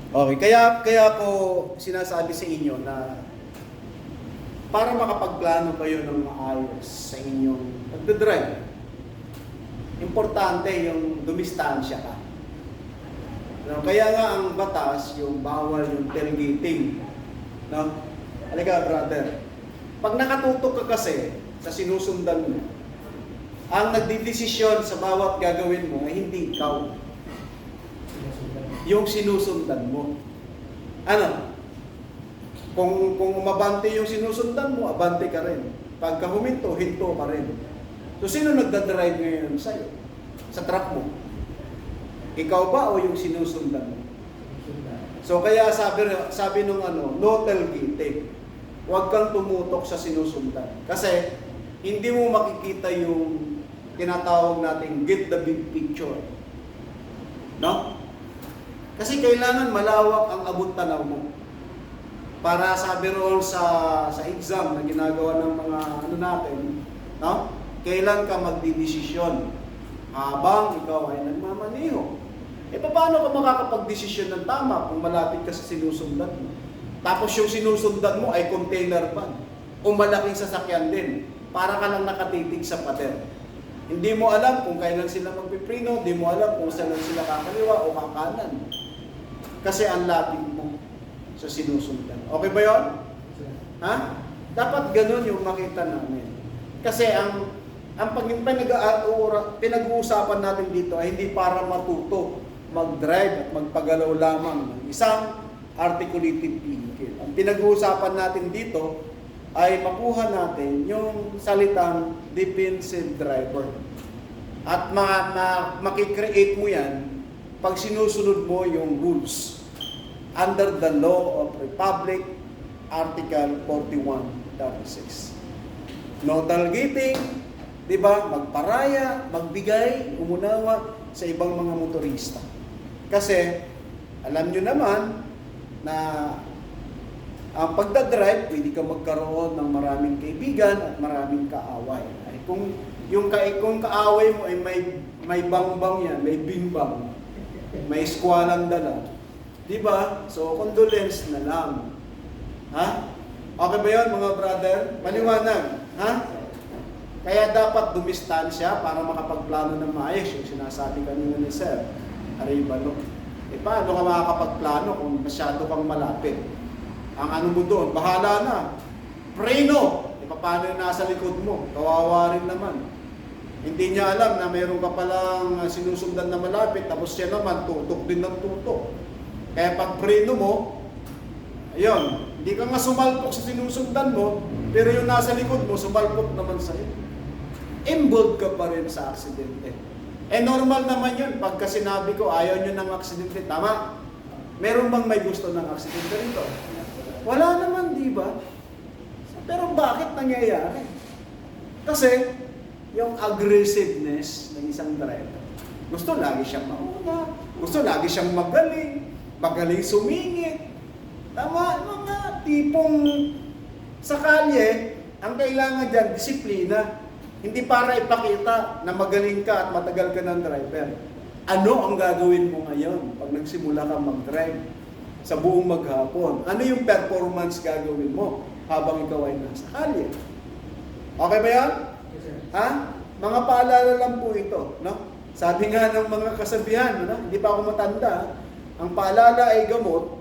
Okay, kaya ko sinasabi sa inyo na para makapagplano kayo ng maayos sa inyong pagdadrive, importante yung dumistansya ka. No, kaya nga ang batas, yung bawal yung tailgating. No? Halika, brother. Pag nakatutok ka kasi sa sinusundan mo, ang nagdidesisyon sa bawat gagawin mo ay hindi ikaw. Yung sinusundan mo. Ano? Kung umabante yung sinusundan mo, abante ka rin. Pagka huminto, hinto ka rin. So, sino nagdadrive ngayon sa'yo? Sa truck mo? Ikaw ba o yung sinusundan mo? So, kaya sabi nung no tailgating. Huwag kang tumutok sa sinusundan. Kasi, hindi mo makikita yung tinatawag natin get the big picture. No? Kasi kailangan malawak ang abot tanaw mo. Para sabi roon sa exam na ginagawa ng mga natin, no? Kailan ka magdidesisyon habang ikaw ay nagmamaneho. Paano ka makakapagdesisyon ng tama kung malapit ka sa sinusundan mo? Tapos yung sinusundan mo ay container van o malaking sasakyan din. Para ka lang nakatitig sa pader. Hindi mo alam kung kailan sila magpiprino, hindi mo alam kung saan sila kakaliwa o kakanan. Kasi ang lapit mo sa sinusundan. Okay ba yun? Ha? Dapat ganun yung makita namin. Kasi ang pinag-uusapan natin dito ay hindi para matuto, mag-drive at magpagalaw lamang ng isang articulated vehicle. Ang pinag-uusapan natin dito ay makuha natin yung salitang defensive driver. At makikreate mo yan pag sinusunod mo yung rules under the Law of Republic, Article 41-6. No tailgating, di ba? Magparaya, magbigay, umunawa sa ibang mga motorista. Kasi, alam nyo naman na ang pagdadrive, pwede ka magkaroon ng maraming kaibigan at maraming kaaway. Ay, kung kaaway mo ay may bangbang yan, may bimbang, may skwalang dala, di ba? So, condolence na lang. Ha? Okay ba yun, mga brother? Maliwanag. Ha? Kaya dapat dumistansya para makapagplano ng maayos yung sinasabi kanina ni Sir Arevalo. Paano ka makakapagplano kung masyado kang malapit? Ang ano mo doon, bahala na. Preno! Paano yung nasa likod mo? Kawawa rin naman. Hindi niya alam na mayroon ka palang sinusundan na malapit, tapos siya naman tutok din ng tutok. Kaya pag preno mo, ayun, hindi ka nga sumalpok sa sinusundan mo, pero yung nasa likod mo, sumalpok naman sa'yo. Involved ka pa rin sa aksidente. Normal naman yun. Pagka sinabi ko, ayaw nyo ng aksidente, tama? Meron bang may gusto ng aksidente rito? Wala naman, di ba? Pero bakit nangyayari? Kasi, yung aggressiveness ng isang driver, gusto lagi siyang mauna, gusto lagi siyang magaling sumingit. Tama, mga tipong sa kalye, ang kailangan dyan, disiplina. Hindi para ipakita na magaling ka at matagal ka ng driver. Ano ang gagawin mo ngayon pag nagsimula kang mag-drive sa buong maghapon? Ano yung performance gagawin mo habang ikaw ay nasa kalye? Okay ba yan? Yes, sir. Ha? Mga paalala lang po ito. No? Sabi nga ng mga kasabihan, no? Hindi pa ako matanda, ang paalala ay gamot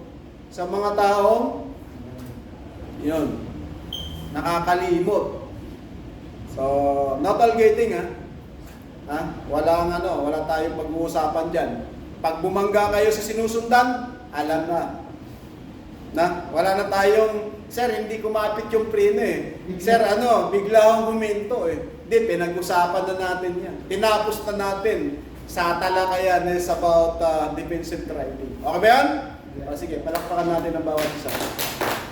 sa mga taong yun, nakakalimot. So, no tailgating wala tayong pag-uusapan diyan. Pag bumangga kayo sa sinusundan, alam na. Wala na tayong, sir, hindi kumapit yung preno eh. Sir, bigla akong huminto eh. Hindi, pinag-usapan na natin yan. Tinapos na natin sa talakayan is about defensive driving. Okay ba yan? O, sige, palakpakan natin ang bawat isa.